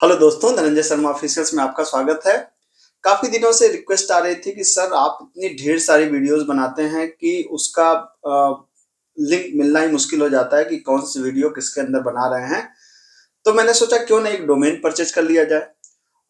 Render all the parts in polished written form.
Hello दोस्तों, Dhananjay Sharma officials में आपका स्वागत है। काफी दिनों से रिक्वेस्ट आ रही थी कि सर आप इतनी ढेर सारी वीडियोस बनाते हैं कि उसका लिंक मिलना ही मुश्किल हो जाता है कि कौन सी वीडियो किसके अंदर बना रहे हैं। तो मैंने सोचा क्यों ना एक डोमेन परचेज कर लिया जाए।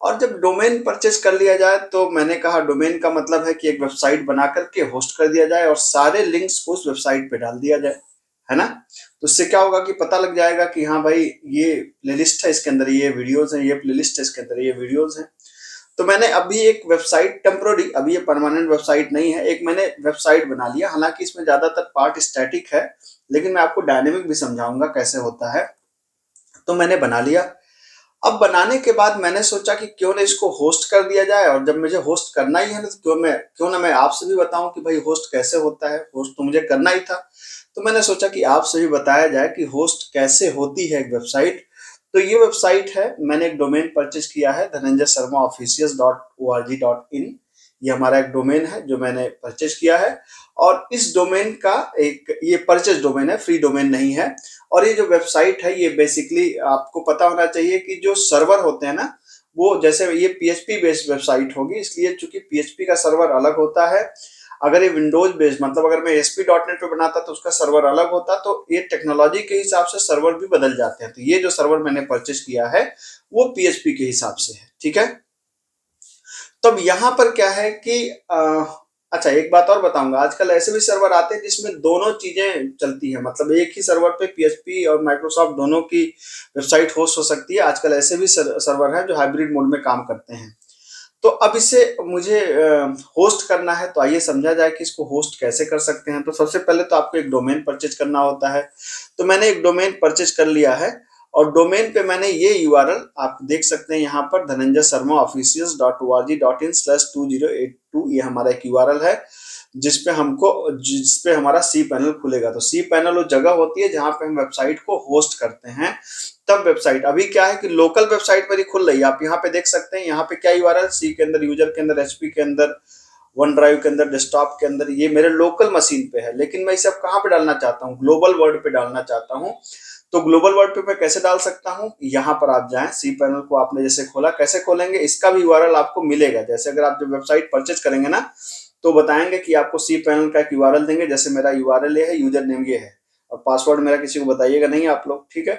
और जब डोमेन परचेज कर लिया जाए तो मैंने कहा डोमेन का मतलब है कि एक वेबसाइट बना करके होस्ट कर दिया जाए और सारे लिंक्स को उस वेबसाइट पे डाल दिया जाए, है ना। तो उससे क्या होगा कि पता लग जाएगा कि हाँ भाई, ये प्लेलिस्ट है, इसके अंदर ये वीडियोस हैं, ये प्लेलिस्ट है, इसके अंदर ये वीडियोस हैं। तो मैंने अभी एक वेबसाइट टेम्पोररी, अभी ये परमानेंट वेबसाइट नहीं है, एक मैंने वेबसाइट बना लिया। हालांकि इसमें ज्यादातर पार्ट स्टैटिक है, लेकिन मैं आपको डायनेमिक भी समझाऊंगा कैसे होता है। तो मैंने बना लिया। अब बनाने के बाद मैंने सोचा कि क्यों ना इसको होस्ट कर दिया जाए, और जब मुझे होस्ट करना ही है ना, तो क्यों ना मैं आपसे भी बताऊं कि भाई होस्ट कैसे होता है। होस्ट तो मुझे करना ही था, तो मैंने सोचा कि आपसे भी बताया जाए कि होस्ट कैसे होती है एक वेबसाइट। तो ये वेबसाइट है, मैंने एक डोमेन परचेज किया है dhananjayasharmaofficials.org.in। ये हमारा एक डोमेन है जो मैंने परचेज किया है। और इस डोमेन का एक ये परचेज डोमेन है, फ्री डोमेन नहीं है। और ये जो वेबसाइट है, ये बेसिकली आपको पता होना चाहिए कि जो सर्वर होते हैं ना, वो जैसे ये पीएचपी बेस्ड वेबसाइट होगी, इसलिए चूंकि पीएचपी का सर्वर अलग होता है। अगर ये विंडोज बेस्ड, मतलब अगर मैं ASP.NET पे बनाता तो उसका सर्वर अलग होता। तो ये टेक्नोलॉजी के हिसाब से सर्वर भी बदल जाते हैं। तो ये जो सर्वर मैंने परचेज किया है वो पीएचपी के हिसाब से है, ठीक है। तो अब यहाँ पर क्या है कि अच्छा, एक बात और बताऊंगा, आजकल ऐसे भी सर्वर आते हैं जिसमें दोनों चीजें चलती हैं, मतलब एक ही सर्वर पे पीएचपी और माइक्रोसॉफ्ट दोनों की वेबसाइट होस्ट हो सकती है। आजकल ऐसे भी सर्वर हैं जो हाइब्रिड मोड में काम करते हैं। तो अब इसे मुझे होस्ट करना है, तो आइए समझा जाए कि इसको होस्ट कैसे कर सकते हैं। तो सबसे पहले तो आपको एक डोमेन परचेज करना होता है। तो मैंने एक डोमेन परचेज कर लिया है, और डोमेन पे मैंने ये यूआरएल आप देख सकते हैं यहाँ पर, dhananjayasharmaofficials.org.in/2082। ये हमारा एक यूआरएल है जिसपे हमारा सी पैनल खुलेगा। तो सी पैनल वो जगह होती है जहां पे हम वेबसाइट को होस्ट करते हैं। तब वेबसाइट अभी क्या है कि लोकल वेबसाइट मेरी खुल रही है, आप यहाँ पे देख सकते हैं। यहाँ पे क्या यूआरएल, सी के अंदर, यूजर के अंदर, एचपी के अंदर, वन ड्राइव के अंदर, डेस्कटॉप के अंदर, ये मेरे लोकल मशीन पे है। लेकिन मैं इसे अब कहाँ पे डालना चाहता हूँ, ग्लोबल वर्ल्ड पे डालना चाहता हूँ। तो ग्लोबल वर्ल्ड पे मैं कैसे डाल सकता हूँ, यहाँ पर आप जाएं, सी पैनल को आपने जैसे खोला, कैसे खोलेंगे, इसका भी यूआरएल आपको मिलेगा। जैसे अगर आप जब वेबसाइट परचेज करेंगे ना, तो बताएंगे कि आपको सी पैनल का एक यूआरएल देंगे। जैसे मेरा यूआरएल ये है, यूजर नेम ये है, और पासवर्ड मेरा किसी को बताइएगा नहीं आप लोग, ठीक है।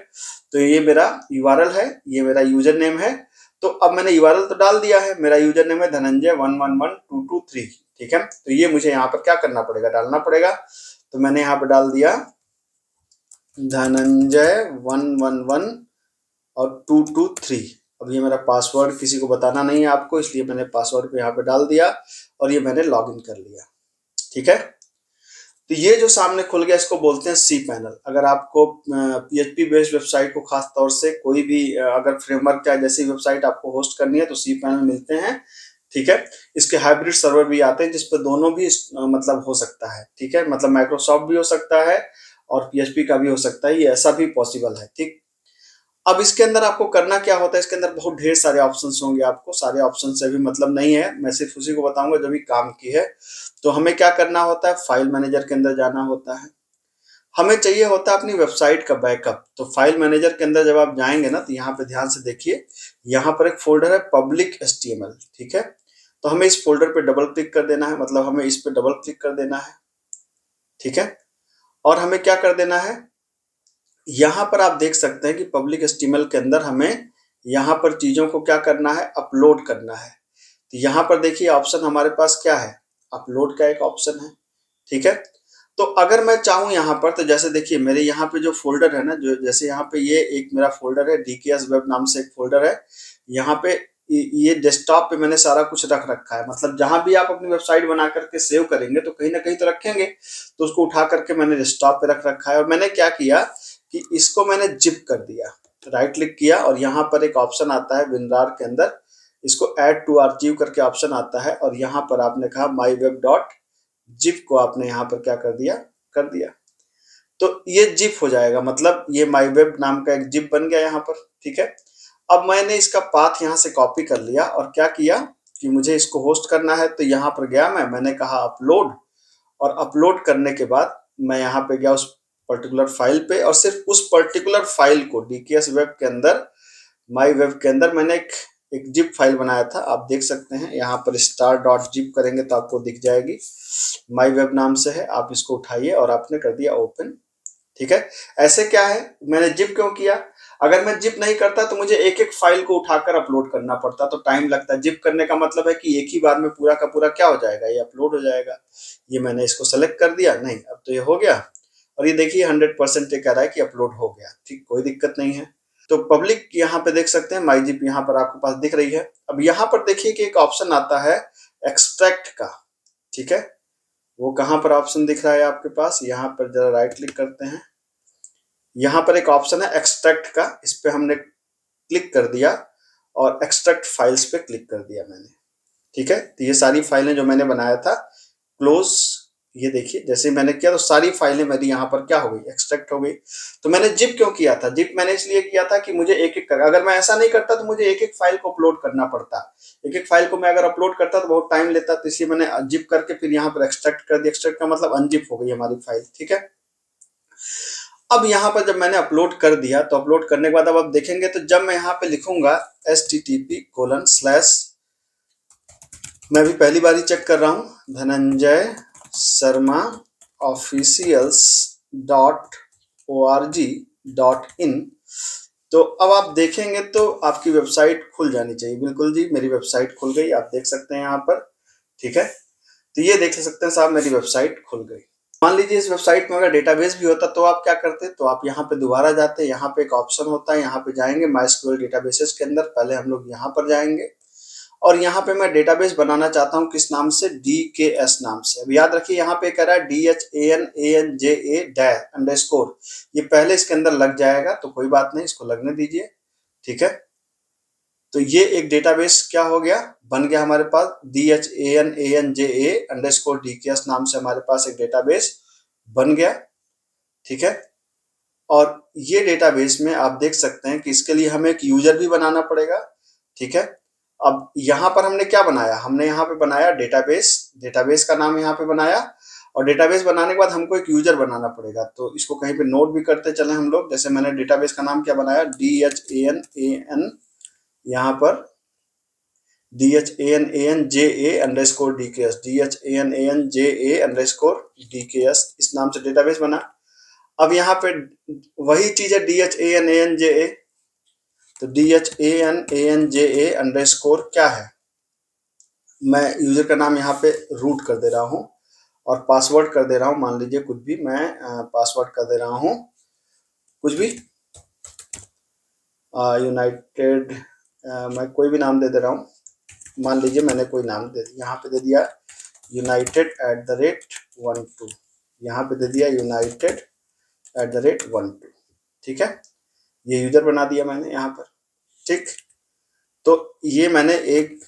तो ये मेरा यूआरएल है, ये मेरा यूजर नेम है। तो अब मैंने यूआरएल तो डाल दिया है, मेरा यूजर नेम है धनंजय111223, ठीक है। तो ये मुझे यहाँ पर क्या करना पड़ेगा, डालना पड़ेगा। तो मैंने यहाँ पर डाल दिया धनंजय111 और 223। अब ये मेरा पासवर्ड किसी को बताना नहीं है आपको, इसलिए मैंने पासवर्ड को यहाँ पे डाल दिया और ये मैंने लॉगिन कर लिया, ठीक है। तो ये जो सामने खुल गया, इसको बोलते हैं सी पैनल। अगर आपको पीएचपी बेस्ड वेबसाइट को खास तौर से कोई भी अगर फ्रेमवर्क या जैसी वेबसाइट आपको होस्ट करनी है तो सी पैनल मिलते हैं, ठीक है। इसके हाइब्रिड सर्वर भी आते हैं जिसपे दोनों भी मतलब हो सकता है, ठीक है। मतलब माइक्रोसॉफ्ट भी हो सकता है और पीएचपी का भी हो सकता है, ये ऐसा भी पॉसिबल है, ठीक। अब इसके अंदर आपको करना क्या होता है, इसके अंदर बहुत ढेर सारे ऑप्शंस होंगे। आपको सारे ऑप्शन से भी मतलब नहीं है, मैं सिर्फ उसी को बताऊंगा जो भी काम की है। तो हमें क्या करना होता है, फाइल मैनेजर के अंदर जाना होता है। हमें चाहिए होता है अपनी वेबसाइट का बैकअप। तो फाइल मैनेजर के अंदर जब आप जाएंगे ना, तो यहाँ पे ध्यान से देखिए, यहाँ पर एक फोल्डर है पब्लिक HTML, ठीक है। तो हमें इस फोल्डर पे डबल क्लिक कर देना है, मतलब हमें इस पे डबल क्लिक कर देना है, ठीक है। और हमें क्या कर देना है, यहाँ पर आप देख सकते हैं कि पब्लिक HTML के अंदर हमें यहाँ पर चीजों को क्या करना है, अपलोड करना है। तो यहाँ पर देखिए ऑप्शन हमारे पास क्या है, अपलोड का एक ऑप्शन है, ठीक है। तो अगर मैं चाहूँ यहाँ पर, तो जैसे देखिए मेरे यहाँ पे जो फोल्डर है ना, जो जैसे यहाँ पे ये एक मेरा फोल्डर है, DKS वेब नाम से एक फोल्डर है। यहाँ पे ये डेस्कटॉप पे मैंने सारा कुछ रख रखा है। मतलब जहां भी आप अपनी वेबसाइट बना करके सेव करेंगे तो कहीं ना कहीं तो रखेंगे। तो उसको उठा करके मैंने डेस्कटॉप पे रख रखा है। और मैंने क्या किया कि इसको मैंने जिप कर दिया, राइट क्लिक किया, और यहाँ पर एक ऑप्शन आता है विनरार के अंदर, इसको ऐड टू आर्चिव करके ऑप्शन आता है, और यहाँ पर आपने कहा माई वेब डॉट जिप को आपने यहाँ पर क्या कर दिया। तो ये जिप हो जाएगा, मतलब ये माई वेब नाम का एक जिप बन गया यहाँ पर, ठीक है। अब मैंने इसका पाथ यहाँ से कॉपी कर लिया और क्या किया कि मुझे इसको होस्ट करना है। तो यहाँ पर गया मैंने कहा अपलोड, और अपलोड करने के बाद मैं यहाँ पे गया उस पर्टिकुलर फाइल पे, और सिर्फ उस पर्टिकुलर फाइल को DKS वेब के अंदर माई वेब के अंदर मैंने एक जिप फाइल बनाया था, आप देख सकते हैं यहाँ पर स्टार डॉट जिप करेंगे तो आपको दिख जाएगी, माई वेब नाम से है। आप इसको उठाइए और आपने कर दिया ओपन। ठीक है, ऐसे क्या है, मैंने जिप क्यों किया, अगर मैं जिप नहीं करता तो मुझे एक एक फाइल को उठाकर अपलोड करना पड़ता, तो टाइम लगता है। जिप करने का मतलब है कि एक ही बार में पूरा का पूरा क्या हो जाएगा, ये अपलोड हो जाएगा। ये मैंने इसको सेलेक्ट कर दिया, नहीं अब तो ये हो गया, और ये देखिए 100% ये कह रहा है कि अपलोड हो गया। ठीक, कोई दिक्कत नहीं है। तो पब्लिक यहाँ पे देख सकते हैं, माई जिप यहाँ पर आपके पास दिख रही है। अब यहाँ पर देखिए कि एक ऑप्शन आता है एक्सट्रैक्ट का। ठीक है, वो कहाँ पर ऑप्शन दिख रहा है आपके पास, यहाँ पर जरा राइट क्लिक करते हैं, यहाँ पर एक ऑप्शन है एक्सट्रैक्ट का, इस पे हमने क्लिक कर दिया और एक्सट्रैक्ट फाइल्स पे क्लिक कर दिया मैंने। ठीक है, तो ये सारी फाइलें जो मैंने बनाया था क्लोज, ये देखिए जैसे मैंने किया तो सारी फाइलें मेरी यहाँ पर क्या हो गई, एक्सट्रैक्ट हो गई। तो मैंने जिप क्यों किया था, जिप मैंने इसलिए किया था कि मुझे एक एक कर, अगर मैं ऐसा नहीं करता तो मुझे एक एक फाइल को अपलोड करना पड़ता, एक एक फाइल को मैं अगर अपलोड करता तो बहुत टाइम लेता, तो इसलिए मैंने जिप करके फिर यहाँ पर एक्सट्रैक्ट कर दिया। एक्सट्रैक्ट का मतलब अनजिप हो गई हमारी फाइल। ठीक है, अब यहाँ पर जब मैंने अपलोड कर दिया तो अपलोड करने के बाद अब आप देखेंगे तो जब मैं यहाँ पे लिखूंगा http:/, मैं भी पहली बार ही चेक कर रहा हूँ, धनंजय शर्मा officials.org.in, तो अब आप देखेंगे तो आपकी वेबसाइट खुल जानी चाहिए। बिल्कुल जी, मेरी वेबसाइट खुल गई, आप देख सकते हैं यहाँ पर। ठीक है, तो ये देख सकते हैं साहब, मेरी वेबसाइट खुल गई। मान लीजिए इस वेबसाइट में अगर डेटाबेस भी होता तो आप क्या करते, तो आप यहाँ पे दोबारा जाते, यहाँ पे एक ऑप्शन होता है, यहाँ पे जाएंगे MySQL डेटाबेसेस के अंदर, पहले हम लोग यहाँ पर जाएंगे और यहाँ पे मैं डेटाबेस बनाना चाहता हूँ, किस नाम से, DKS नाम से। अब याद रखिए यहाँ पे कह रहा है DHANANJA_, ये पहले इसके अंदर लग जाएगा तो कोई बात नहीं, इसको लगने दीजिए। ठीक है, तो ये एक डेटाबेस क्या हो गया, बन गया हमारे पास, DHANANJA_DKS नाम से हमारे पास एक डेटाबेस बन गया। ठीक है, और ये डेटाबेस में आप देख सकते हैं कि इसके लिए हमें एक यूजर भी बनाना पड़ेगा। ठीक है, अब यहाँ पर हमने क्या बनाया, हमने यहाँ पे बनाया डेटाबेस, डेटाबेस का नाम यहाँ पे बनाया, और डेटाबेस बनाने के बाद हमको एक यूजर बनाना पड़ेगा, तो इसको कहीं पे नोट भी करते चले हम लोग। जैसे मैंने डेटाबेस का नाम क्या बनाया, DHANAN, यहाँ पर DHANANJA_DKS, DHANANJA_DKS, इस नाम से डेटाबेस बना। अब यहाँ पे वही चीज है DHANANJA, तो DHANANJA_ क्या है, मैं यूजर का नाम यहाँ पे रूट कर दे रहा हूँ और पासवर्ड कर दे रहा हूँ, मान लीजिए कुछ भी, मैं पासवर्ड कर दे रहा हूँ कुछ भी, यूनाइटेड, मैं कोई भी नाम दे दे रहा हूँ, मान लीजिए मैंने कोई नाम दे दिया, यहाँ पे दे दिया United@12, यहाँ पे दे दिया United@12। ठीक है, ये यूजर बना दिया मैंने यहाँ पर। ठीक, तो ये मैंने एक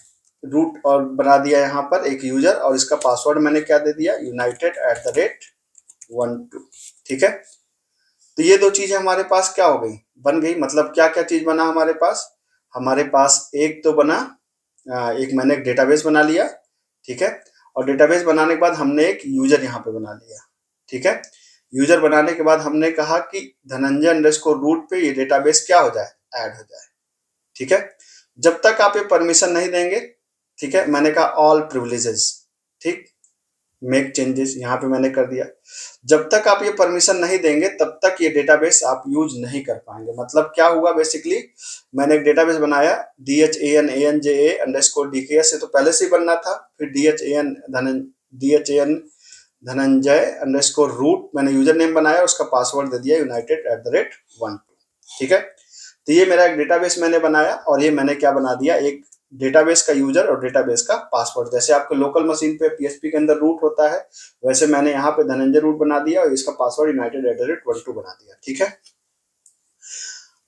रूट और बना दिया यहाँ पर एक यूजर, और इसका पासवर्ड मैंने क्या दे दिया, United@12। ठीक है, तो ये दो चीजें हमारे पास क्या हो गई, बन गई। मतलब क्या क्या चीज बना हमारे पास एक तो बना, एक मैंने एक डेटाबेस बना लिया। ठीक है, और डेटाबेस बनाने के बाद हमने एक यूजर यहाँ पे बना लिया। ठीक है, यूजर बनाने के बाद हमने कहा कि धनंजय_रूट पे ये डेटाबेस क्या हो जाए, ऐड हो जाए। ठीक है, जब तक आप ये परमिशन नहीं देंगे, ठीक है, मैंने कहा ऑल प्रिविलेजेस, ठीक, मेक चेंजेस, यहाँ पे मैंने कर दिया। जब तक आप ये परमिशन नहीं देंगे तब तक ये डेटाबेस आप यूज नहीं कर पाएंगे। मतलब क्या हुआ, बेसिकली मैंने एक डेटाबेस बनाया DHANANJA_DKS से, तो पहले से ही बनना था, फिर DHAN धनंजय_रूट मैंने यूजर नेम बनाया, उसका पासवर्ड दे दिया United@12। ठीक है, तो ये मेरा एक डेटाबेस मैंने बनाया, और ये मैंने क्या बना दिया, एक डेटाबेस का यूजर और डेटाबेस का पासवर्ड। जैसे आपके लोकल मशीन पे PHP के अंदर रूट होता है, वैसे मैंने यहाँ पे धनंजय रूट बना दिया और इसका पासवर्ड United@12 बना दिया। ठीक है,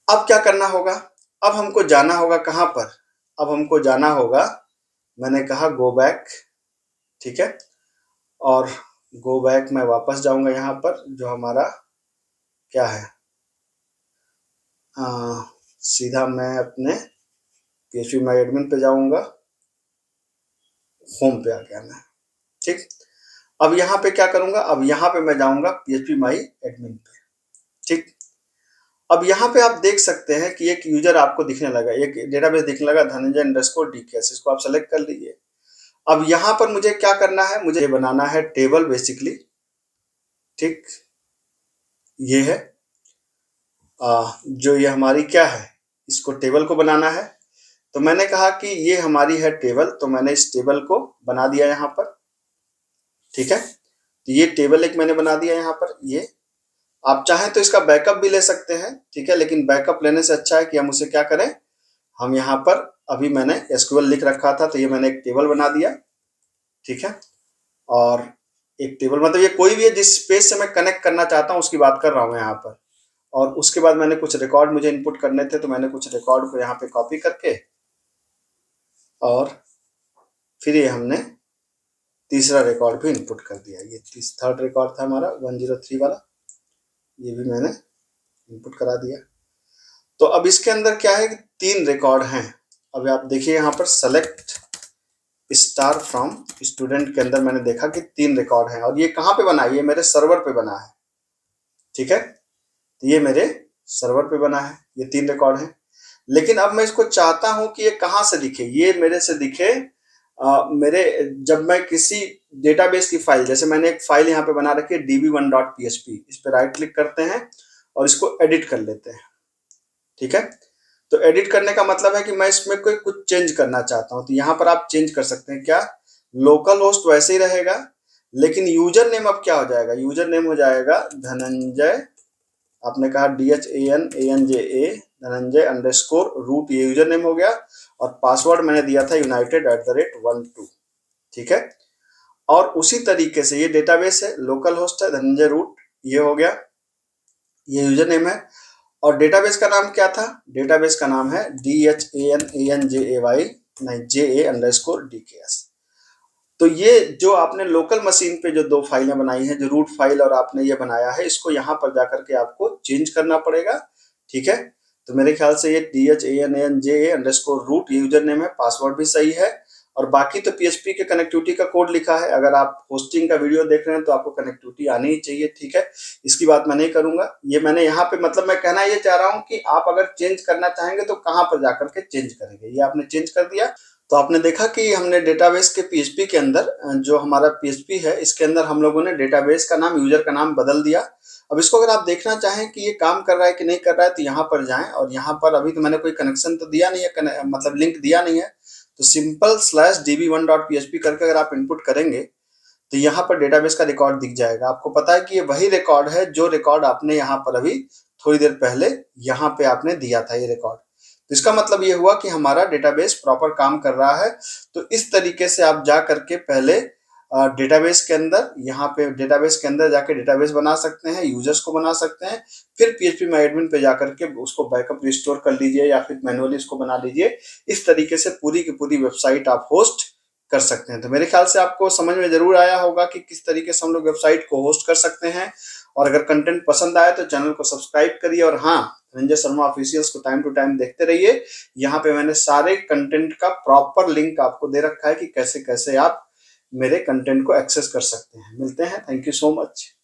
अब क्या करना होगा, अब हमको जाना होगा कहाँ पर, अब हमको जाना होगा, मैंने कहा गो बैक। ठीक है, और गो बैक मैं वापस जाऊंगा यहाँ पर, जो हमारा क्या है, सीधा मैं अपने PHP माई एडमिन पे जाऊंगा, होम पे आ गया मैं। ठीक, अब यहाँ पे क्या करूंगा, अब यहाँ पे मैं जाऊंगा PHP माई एडमिन पे। ठीक, अब यहाँ पे आप देख सकते हैं कि एक यूजर आपको दिखने लगा, एक डेटाबेस दिखने लगा धनंजय_dks, इसको आप सेलेक्ट कर लीजिए। अब यहाँ पर मुझे क्या करना है, मुझे बनाना है टेबल बेसिकली, ठीक, ये है जो ये हमारी क्या है, इसको टेबल को बनाना है। तो मैंने कहा कि ये हमारी है टेबल, तो मैंने इस टेबल को बना दिया यहाँ पर, ठीक है। तो ये टेबल एक मैंने बना दिया यहाँ पर। ये आप चाहें तो इसका बैकअप भी ले सकते हैं, ठीक है, लेकिन बैकअप लेने से अच्छा है कि हम उसे क्या करें, हम यहाँ पर अभी मैंने एसक्यूएल लिख रखा था, तो ये मैंने एक टेबल बना दिया, ठीक है। और एक टेबल मतलब ये कोई भी है जिस पेज से मैं कनेक्ट करना चाहता हूँ उसकी बात कर रहा हूँ यहाँ पर। और उसके बाद मैंने कुछ रिकॉर्ड मुझे इनपुट करने थे, तो मैंने कुछ रिकॉर्ड को यहाँ पे कॉपी करके, और फिर ये हमने तीसरा रिकॉर्ड भी इनपुट कर दिया। ये थर्ड रिकॉर्ड था हमारा 103 वाला, ये भी मैंने इनपुट करा दिया। तो अब इसके अंदर क्या है कि 3 रिकॉर्ड हैं। अब आप देखिए यहाँ पर सेलेक्ट स्टार फ्रॉम स्टूडेंट के अंदर मैंने देखा कि 3 रिकॉर्ड हैं, और ये कहाँ पे बना है, ये मेरे सर्वर पे बना है, ठीक है। तो ये मेरे सर्वर पे बना है, ये 3 रिकॉर्ड हैं। लेकिन अब मैं इसको चाहता हूं कि ये कहाँ से दिखे, ये मेरे से दिखे मेरे जब मैं किसी डेटाबेस की फाइल, जैसे मैंने एक फाइल यहाँ पे बना रखी है db1.php, इस पे राइट क्लिक करते हैं और इसको एडिट कर लेते हैं, ठीक है। तो एडिट करने का मतलब है कि मैं इसमें कोई कुछ चेंज करना चाहता हूं, तो यहाँ पर आप चेंज कर सकते हैं। क्या, लोकल होस्ट वैसे ही रहेगा, लेकिन यूजर नेम अब क्या हो जाएगा, यूजर नेम हो जाएगा धनंजय, आपने कहा DHANANJA धनंजय_रूट, ये यूजर नेम हो गया, और पासवर्ड मैंने दिया था united@12, ठीक है। और उसी तरीके से ये डेटाबेस है, लोकल होस्ट है धनंजय रूट, ये हो गया, ये यूजर नेम है। और डेटाबेस का नाम क्या था, डेटाबेस का नाम है DHANANJAY_JA_DKS। तो ये जो आपने लोकल मशीन पे जो 2 फाइलें बनाई हैं, जो रूट फाइल और आपने ये बनाया है, इसको यहाँ पर जाकर के आपको चेंज करना पड़ेगा, ठीक है। तो मेरे ख्याल से ये DHANANJA_रूट यूजर नेम है, पासवर्ड भी सही है, और बाकी तो PHP के कनेक्टिविटी का कोड लिखा है। अगर आप होस्टिंग का वीडियो देख रहे हैं तो आपको कनेक्टिविटी आनी ही चाहिए, ठीक है। इसकी बात मैं नहीं करूंगा, ये मैंने यहाँ पे मतलब मैं कहना ये चाह रहा हूँ कि आप अगर चेंज करना चाहेंगे तो कहाँ पर जाकर के चेंज करेंगे। ये आपने चेंज कर दिया, तो आपने देखा कि हमने डेटाबेस के PHP के अंदर, जो हमारा PHP है, इसके अंदर हम लोगों ने डेटाबेस का नाम, यूजर का नाम बदल दिया। अब इसको अगर आप देखना चाहें कि ये काम कर रहा है कि नहीं कर रहा है, तो यहाँ पर जाएं, और यहाँ पर अभी तो मैंने कोई कनेक्शन तो दिया नहीं है, मतलब लिंक दिया नहीं है, तो सिंपल /db1.php करके अगर आप इनपुट करेंगे तो यहाँ पर डेटाबेस का रिकॉर्ड दिख जाएगा। आपको पता है कि ये वही रिकॉर्ड है जो रिकॉर्ड आपने यहाँ पर अभी थोड़ी देर पहले यहाँ पे आपने दिया था, ये रिकॉर्ड। तो इसका मतलब ये हुआ कि हमारा डेटाबेस प्रॉपर काम कर रहा है। तो इस तरीके से आप जा करके पहले डेटाबेस के अंदर, यहाँ पे डेटाबेस के अंदर जाके डेटाबेस बना सकते हैं, यूजर्स को बना सकते हैं, फिर PHP माई एडमिन पे जाकर के उसको बैकअप रिस्टोर कर लीजिए, या फिर मैनुअली इसको बना लीजिए। इस तरीके से पूरी की पूरी वेबसाइट आप होस्ट कर सकते हैं। तो मेरे ख्याल से आपको समझ में जरूर आया होगा कि किस तरीके से हम लोग वेबसाइट को होस्ट कर सकते हैं। और अगर कंटेंट पसंद आए तो चैनल को सब्सक्राइब करिए, और हाँ, रंजय शर्मा ऑफिशियल्स को टाइम टू टाइम देखते रहिए। यहाँ पे मैंने सारे कंटेंट का प्रॉपर लिंक आपको दे रखा है कि कैसे कैसे आप मेरे कंटेंट को एक्सेस कर सकते हैं। मिलते हैं, थैंक यू सो मच।